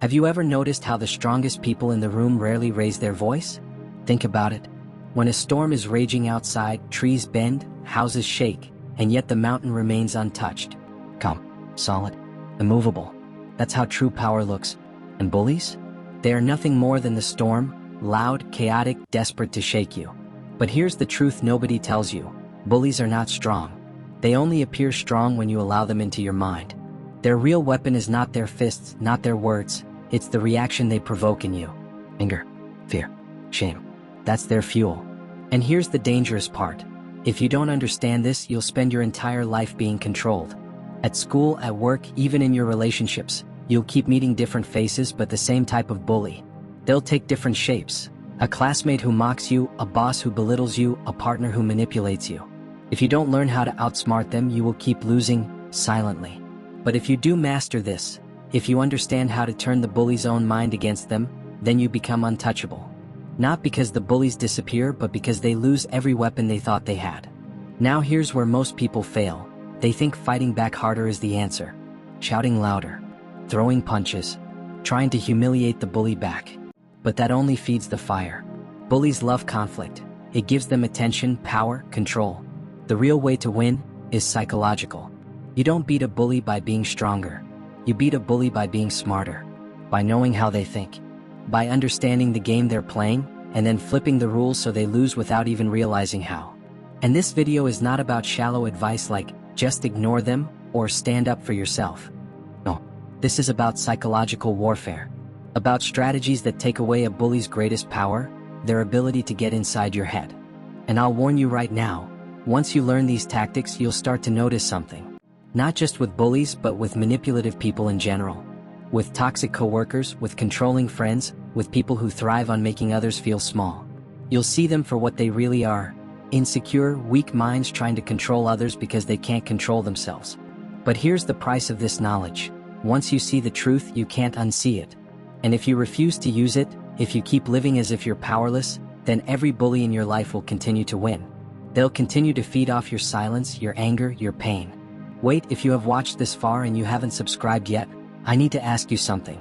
Have you ever noticed how the strongest people in the room rarely raise their voice? Think about it. When a storm is raging outside, trees bend, houses shake, and yet the mountain remains untouched. Calm, solid, immovable. That's how true power looks. And bullies? They are nothing more than the storm, loud, chaotic, desperate to shake you. But here's the truth nobody tells you. Bullies are not strong. They only appear strong when you allow them into your mind. Their real weapon is not their fists, not their words. It's the reaction they provoke in you. Anger, fear, shame. That's their fuel. And here's the dangerous part. If you don't understand this, you'll spend your entire life being controlled. At school, at work, even in your relationships, you'll keep meeting different faces but the same type of bully. They'll take different shapes. A classmate who mocks you, a boss who belittles you, a partner who manipulates you. If you don't learn how to outsmart them, you will keep losing silently. But if you do master this, if you understand how to turn the bully's own mind against them, then you become untouchable. Not because the bullies disappear, but because they lose every weapon they thought they had. Now here's where most people fail. They think fighting back harder is the answer. Shouting louder, throwing punches, trying to humiliate the bully back. But that only feeds the fire. Bullies love conflict. It gives them attention, power, control. The real way to win is psychological. You don't beat a bully by being stronger. You beat a bully by being smarter, by knowing how they think, by understanding the game they're playing, and then flipping the rules so they lose without even realizing how. And this video is not about shallow advice like, just ignore them, or stand up for yourself. No, this is about psychological warfare, about strategies that take away a bully's greatest power, their ability to get inside your head. And I'll warn you right now, once you learn these tactics, you'll start to notice something. Not just with bullies, but with manipulative people in general. With toxic coworkers, with controlling friends, with people who thrive on making others feel small. You'll see them for what they really are. Insecure, weak minds trying to control others because they can't control themselves. But here's the price of this knowledge. Once you see the truth, you can't unsee it. And if you refuse to use it, if you keep living as if you're powerless, then every bully in your life will continue to win. They'll continue to feed off your silence, your anger, your pain. Wait, if you have watched this far and you haven't subscribed yet, I need to ask you something.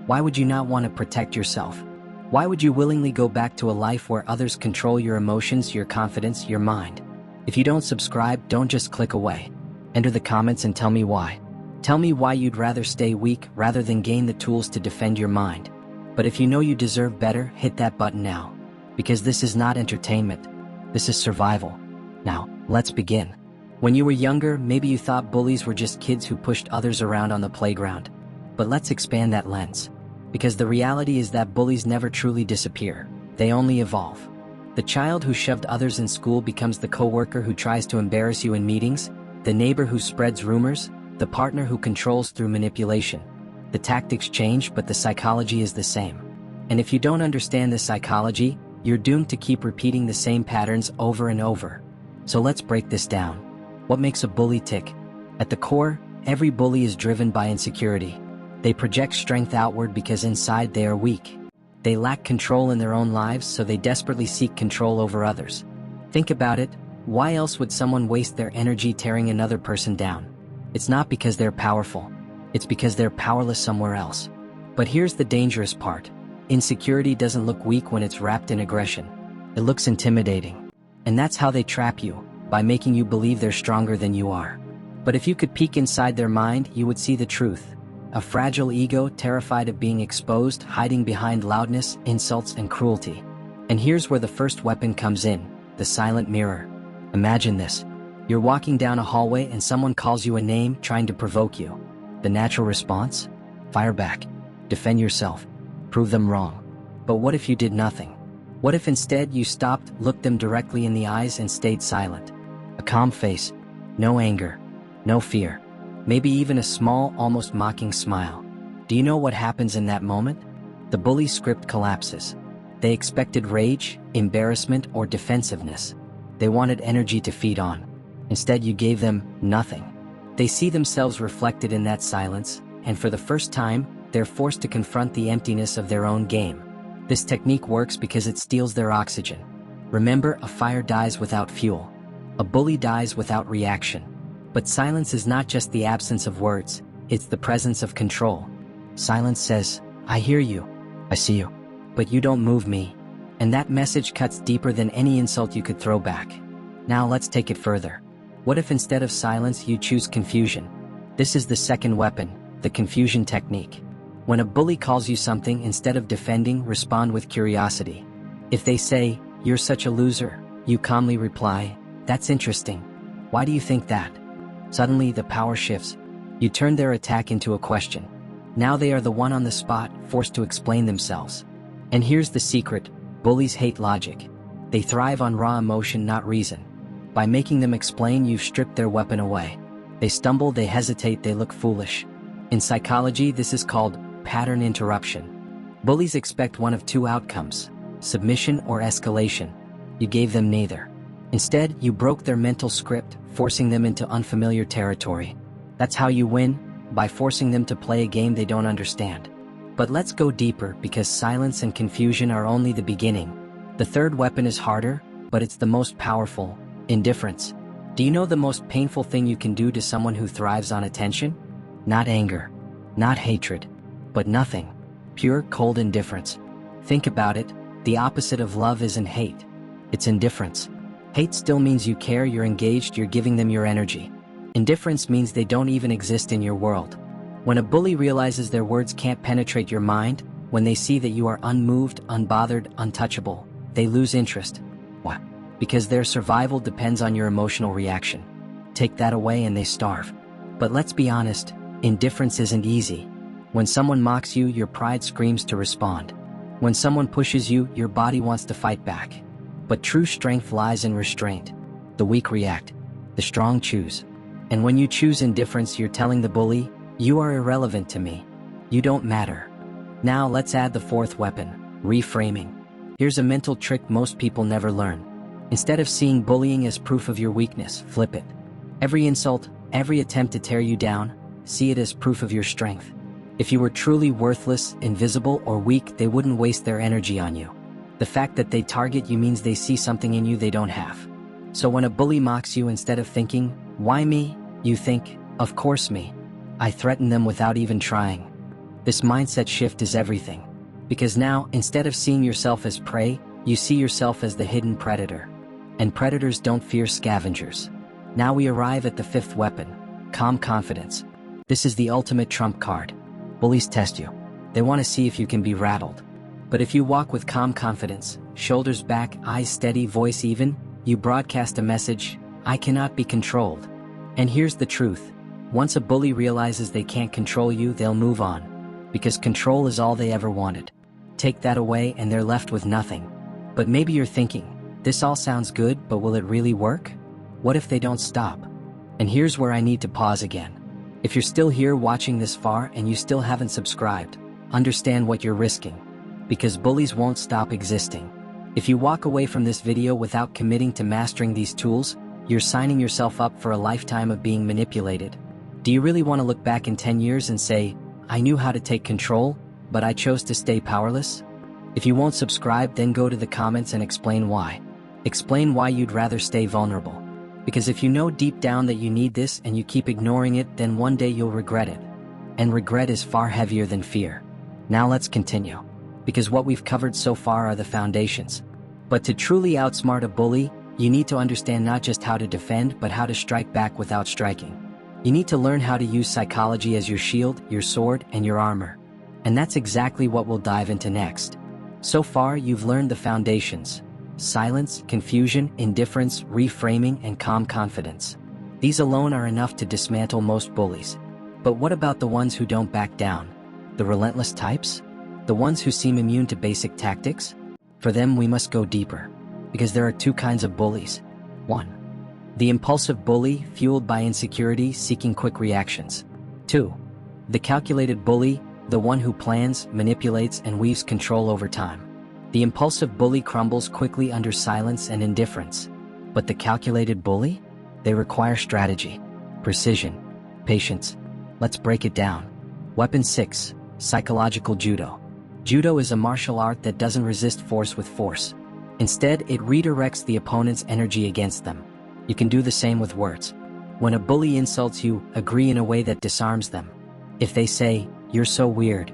Why would you not want to protect yourself? Why would you willingly go back to a life where others control your emotions, your confidence, your mind? If you don't subscribe, don't just click away. Enter the comments and tell me why. Tell me why you'd rather stay weak rather than gain the tools to defend your mind. But if you know you deserve better, hit that button now. Because this is not entertainment. This is survival. Now, let's begin. When you were younger, maybe you thought bullies were just kids who pushed others around on the playground. But let's expand that lens. Because the reality is that bullies never truly disappear. They only evolve. The child who shoved others in school becomes the coworker who tries to embarrass you in meetings, the neighbor who spreads rumors, the partner who controls through manipulation. The tactics change, but the psychology is the same. And if you don't understand this psychology, you're doomed to keep repeating the same patterns over and over. So let's break this down. What makes a bully tick? At the core, every bully is driven by insecurity. They project strength outward because inside they are weak. They lack control in their own lives, so they desperately seek control over others. Think about it. Why else would someone waste their energy tearing another person down? It's not because they're powerful. It's because they're powerless somewhere else. But here's the dangerous part. Insecurity doesn't look weak when it's wrapped in aggression. It looks intimidating. And that's how they trap you, by making you believe they're stronger than you are. But if you could peek inside their mind, you would see the truth. A fragile ego, terrified of being exposed, hiding behind loudness, insults, and cruelty. And here's where the first weapon comes in, the silent mirror. Imagine this. You're walking down a hallway and someone calls you a name, trying to provoke you. The natural response? Fire back. Defend yourself. Prove them wrong. But what if you did nothing? What if instead you stopped, looked them directly in the eyes, and stayed silent? A calm face. No anger. No fear. Maybe even a small, almost mocking smile. Do you know what happens in that moment? The bully's script collapses. They expected rage, embarrassment, or defensiveness. They wanted energy to feed on. Instead, you gave them nothing. They see themselves reflected in that silence, and for the first time, they're forced to confront the emptiness of their own game. This technique works because it steals their oxygen. Remember, a fire dies without fuel. A bully dies without reaction. But silence is not just the absence of words, it's the presence of control. Silence says, I hear you. I see you. But you don't move me. And that message cuts deeper than any insult you could throw back. Now let's take it further. What if instead of silence you choose confusion? This is the second weapon, the confusion technique. When a bully calls you something, instead of defending, respond with curiosity. If they say, "You're such a loser," you calmly reply, "That's interesting. Why do you think that?" Suddenly the power shifts. You turn their attack into a question. Now they are the one on the spot, forced to explain themselves. And here's the secret: bullies hate logic. They thrive on raw emotion, not reason. By making them explain, you've stripped their weapon away. They stumble, they hesitate, they look foolish. In psychology, this is called pattern interruption. Bullies expect one of two outcomes: submission or escalation. You gave them neither. Instead, you broke their mental script, forcing them into unfamiliar territory. That's how you win, by forcing them to play a game they don't understand. But let's go deeper, because silence and confusion are only the beginning. The third weapon is harder, but it's the most powerful: indifference. Do you know the most painful thing you can do to someone who thrives on attention? Not anger, not hatred, but nothing. Pure, cold indifference. Think about it, the opposite of love isn't hate. It's indifference. Hate still means you care, you're engaged, you're giving them your energy. Indifference means they don't even exist in your world. When a bully realizes their words can't penetrate your mind, when they see that you are unmoved, unbothered, untouchable, they lose interest. Why? Because their survival depends on your emotional reaction. Take that away and they starve. But let's be honest, indifference isn't easy. When someone mocks you, your pride screams to respond. When someone pushes you, your body wants to fight back. But true strength lies in restraint. The weak react, the strong choose. And when you choose indifference, you're telling the bully, "You are irrelevant to me. You don't matter." Now let's add the fourth weapon, reframing. Here's a mental trick most people never learn. Instead of seeing bullying as proof of your weakness, flip it. Every insult, every attempt to tear you down, see it as proof of your strength. If you were truly worthless, invisible, or weak, they wouldn't waste their energy on you. The fact that they target you means they see something in you they don't have. So when a bully mocks you, instead of thinking, "Why me?" you think, "Of course me. I threaten them without even trying." This mindset shift is everything. Because now, instead of seeing yourself as prey, you see yourself as the hidden predator. And predators don't fear scavengers. Now we arrive at the fifth weapon, calm confidence. This is the ultimate trump card. Bullies test you. They want to see if you can be rattled. But if you walk with calm confidence, shoulders back, eyes steady, voice even, you broadcast a message: I cannot be controlled. And here's the truth. Once a bully realizes they can't control you, they'll move on. Because control is all they ever wanted. Take that away and they're left with nothing. But maybe you're thinking, this all sounds good, but will it really work? What if they don't stop? And here's where I need to pause again. If you're still here watching this far and you still haven't subscribed, understand what you're risking. Because bullies won't stop existing. If you walk away from this video without committing to mastering these tools, you're signing yourself up for a lifetime of being manipulated. Do you really want to look back in 10 years and say, "I knew how to take control, but I chose to stay powerless"? If you won't subscribe, then go to the comments and explain why. Explain why you'd rather stay vulnerable. Because if you know deep down that you need this and you keep ignoring it, then one day you'll regret it. And regret is far heavier than fear. Now let's continue. Because what we've covered so far are the foundations. But to truly outsmart a bully, you need to understand not just how to defend, but how to strike back without striking. You need to learn how to use psychology as your shield, your sword, and your armor. And that's exactly what we'll dive into next. So far, you've learned the foundations: silence, confusion, indifference, reframing, and calm confidence. These alone are enough to dismantle most bullies. But what about the ones who don't back down? The relentless types? The ones who seem immune to basic tactics? For them, we must go deeper. Because there are two kinds of bullies. 1. The impulsive bully, fueled by insecurity, seeking quick reactions. 2. The calculated bully, the one who plans, manipulates, and weaves control over time. The impulsive bully crumbles quickly under silence and indifference. But the calculated bully? They require strategy, precision, patience. Let's break it down. Weapon 6. Psychological judo. Judo is a martial art that doesn't resist force with force. Instead, it redirects the opponent's energy against them. You can do the same with words. When a bully insults you, agree in a way that disarms them. If they say, "You're so weird,"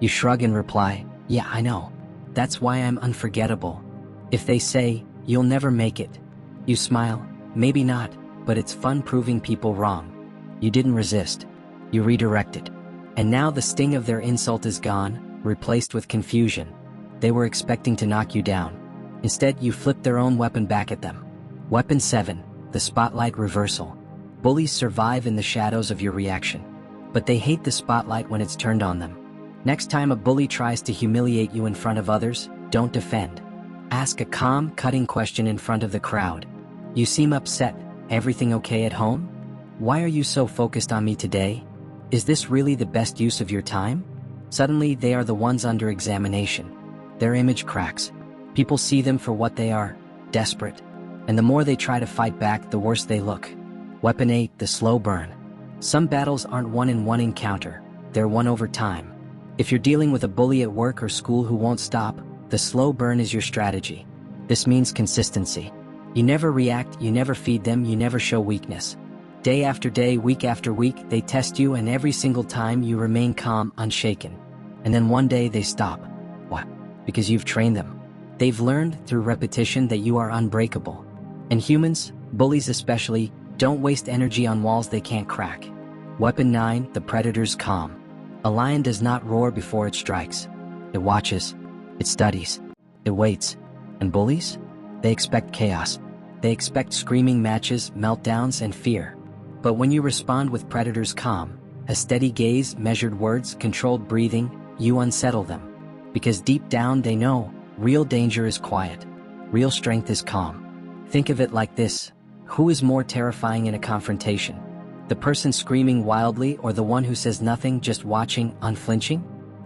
You shrug and reply, "Yeah, I know. That's why I'm unforgettable." If they say, "You'll never make it," you smile, "Maybe not, but it's fun proving people wrong." You didn't resist. You redirected. And now the sting of their insult is gone, replaced with confusion. They were expecting to knock you down. Instead, you flipped their own weapon back at them. Weapon 7, the spotlight reversal. Bullies survive in the shadows of your reaction, but they hate the spotlight when it's turned on them. Next time a bully tries to humiliate you in front of others, don't defend. Ask a calm, cutting question in front of the crowd. "You seem upset. Everything okay at home? Why are you so focused on me today? Is this really the best use of your time?" Suddenly, they are the ones under examination. Their image cracks. People see them for what they are, desperate. And the more they try to fight back, the worse they look. Weapon 8, the slow burn. Some battles aren't won in one encounter, they're won over time. If you're dealing with a bully at work or school who won't stop, the slow burn is your strategy. This means consistency. You never react, you never feed them, you never show weakness. Day after day, week after week, they test you, and every single time you remain calm, unshaken. And then one day they stop. What? Because you've trained them. They've learned through repetition that you are unbreakable. And humans, bullies especially, don't waste energy on walls they can't crack. Weapon 9, the predator's calm. A lion does not roar before it strikes. It watches. It studies. It waits. And bullies? They expect chaos. They expect screaming matches, meltdowns, and fear. But when you respond with predator's calm, a steady gaze, measured words, controlled breathing, you unsettle them. Because deep down they know, real danger is quiet. Real strength is calm. Think of it like this. Who is more terrifying in a confrontation? The person screaming wildly, or the one who says nothing, just watching, unflinching?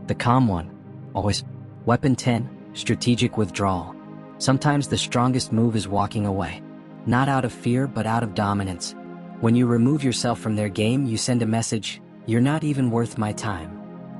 The calm one. Always. Weapon 10, strategic withdrawal. Sometimes the strongest move is walking away. Not out of fear, but out of dominance. When you remove yourself from their game, you send a message, "You're not even worth my time."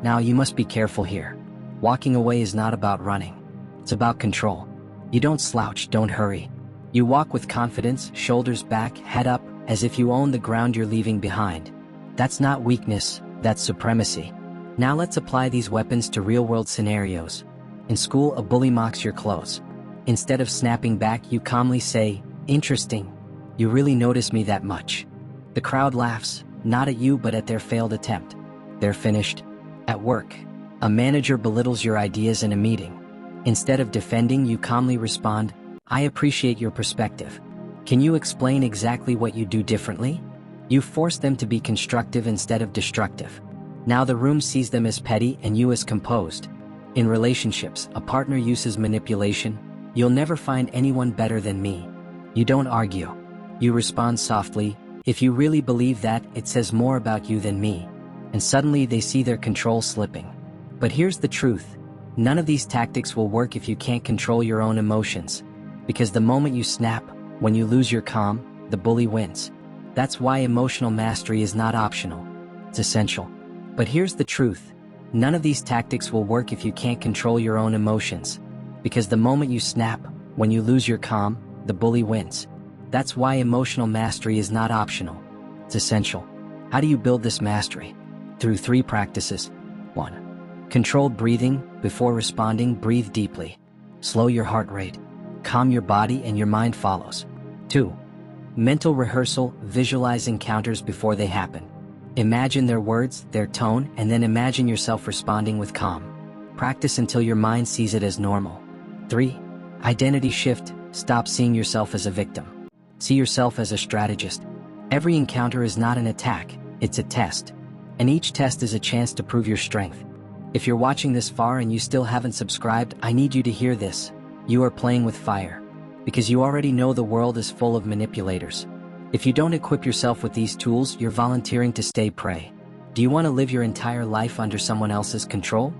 Now you must be careful here. Walking away is not about running. It's about control. You don't slouch, don't hurry. You walk with confidence, shoulders back, head up, as if you own the ground you're leaving behind. That's not weakness, that's supremacy. Now let's apply these weapons to real-world scenarios. In school, a bully mocks your clothes. Instead of snapping back, you calmly say, "Interesting. You really notice me that much." The crowd laughs, not at you but at their failed attempt. They're finished. At work, a manager belittles your ideas in a meeting. Instead of defending, you calmly respond, "I appreciate your perspective. Can you explain exactly what you do differently?" You force them to be constructive instead of destructive. Now the room sees them as petty and you as composed. In relationships, a partner uses manipulation. "You'll never find anyone better than me." You don't argue. You respond softly, "If you really believe that, it says more about you than me." And suddenly they see their control slipping. But here's the truth. None of these tactics will work if you can't control your own emotions. Because the moment you snap, when you lose your calm, the bully wins. That's why emotional mastery is not optional. It's essential. But here's the truth. None of these tactics will work if you can't control your own emotions. Because the moment you snap, when you lose your calm, the bully wins. That's why emotional mastery is not optional. It's essential. How do you build this mastery? Through 3 practices. 1. Controlled breathing. Before responding, breathe deeply. Slow your heart rate. Calm your body and your mind follows. 2. Mental rehearsal. Visualize encounters before they happen. Imagine their words, their tone, and then imagine yourself responding with calm. Practice until your mind sees it as normal. 3. Identity shift. Stop seeing yourself as a victim. See yourself as a strategist. Every encounter is not an attack, it's a test. And each test is a chance to prove your strength. If you're watching this far and you still haven't subscribed, I need you to hear this. You are playing with fire. Because you already know the world is full of manipulators. If you don't equip yourself with these tools, you're volunteering to stay prey. Do you want to live your entire life under someone else's control?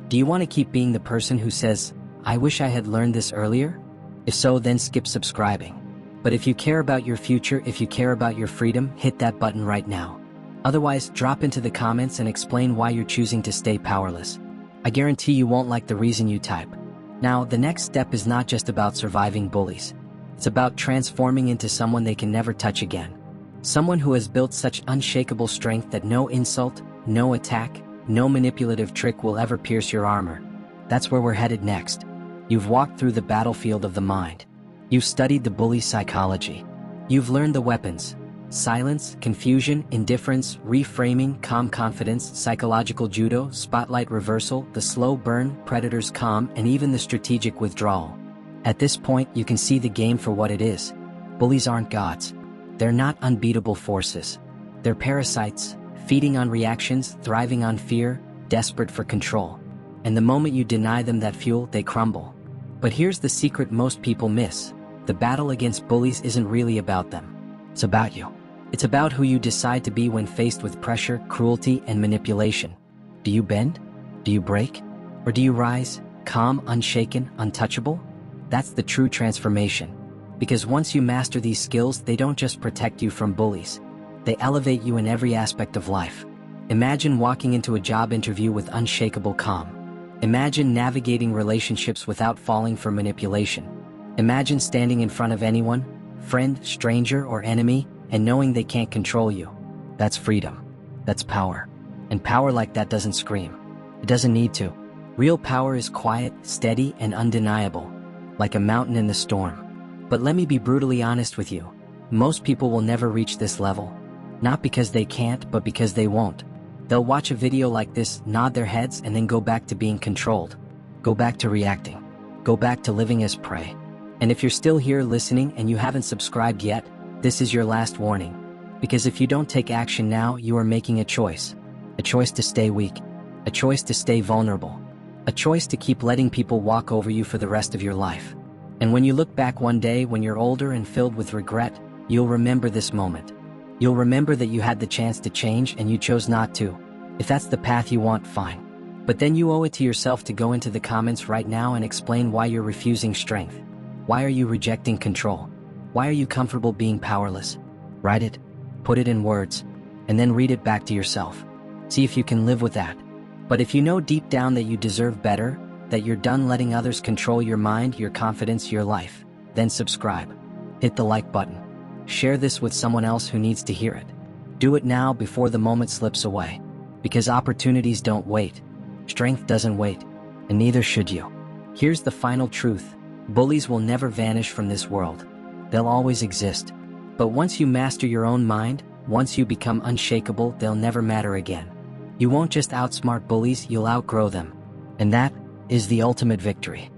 Do you want to keep being the person who says, "I wish I had learned this earlier"? If so, then skip subscribing. But if you care about your future, if you care about your freedom, hit that button right now. Otherwise, drop into the comments and explain why you're choosing to stay powerless. I guarantee you won't like the reason you type. Now, the next step is not just about surviving bullies. It's about transforming into someone they can never touch again. Someone who has built such unshakable strength that no insult, no attack, no manipulative trick will ever pierce your armor. That's where we're headed next. You've walked through the battlefield of the mind. You've studied the bully's psychology. You've learned the weapons: silence, confusion, indifference, reframing, calm confidence, psychological judo, spotlight reversal, the slow burn, predator's calm, and even the strategic withdrawal. At this point, you can see the game for what it is. Bullies aren't gods. They're not unbeatable forces. They're parasites, feeding on reactions, thriving on fear, desperate for control. And the moment you deny them that fuel, they crumble. But here's the secret most people miss. The battle against bullies isn't really about them. It's about you. It's about who you decide to be when faced with pressure, cruelty, and manipulation. Do you bend? Do you break? Or do you rise, calm, unshaken, untouchable? That's the true transformation. Because once you master these skills, they don't just protect you from bullies. They elevate you in every aspect of life. Imagine walking into a job interview with unshakable calm. Imagine navigating relationships without falling for manipulation. Imagine standing in front of anyone, friend, stranger, or enemy, and knowing they can't control you. That's freedom. That's power. And power like that doesn't scream. It doesn't need to. Real power is quiet, steady, and undeniable, like a mountain in the storm. But let me be brutally honest with you. Most people will never reach this level. Not because they can't, but because they won't. They'll watch a video like this, nod their heads, and then go back to being controlled. Go back to reacting. Go back to living as prey. And if you're still here listening and you haven't subscribed yet, this is your last warning. Because if you don't take action now, you are making a choice. A choice to stay weak. A choice to stay vulnerable. A choice to keep letting people walk over you for the rest of your life. And when you look back one day when you're older and filled with regret, you'll remember this moment. You'll remember that you had the chance to change and you chose not to. If that's the path you want, fine. But then you owe it to yourself to go into the comments right now and explain why you're refusing strength. Why are you rejecting control? Why are you comfortable being powerless? Write it, put it in words, and then read it back to yourself. See if you can live with that. But if you know deep down that you deserve better, that you're done letting others control your mind, your confidence, your life, then subscribe. Hit the like button. Share this with someone else who needs to hear it. Do it now before the moment slips away. Because opportunities don't wait. Strength doesn't wait. And neither should you. Here's the final truth. Bullies will never vanish from this world. They'll always exist. But once you master your own mind, once you become unshakable, they'll never matter again. You won't just outsmart bullies, you'll outgrow them. And that is the ultimate victory.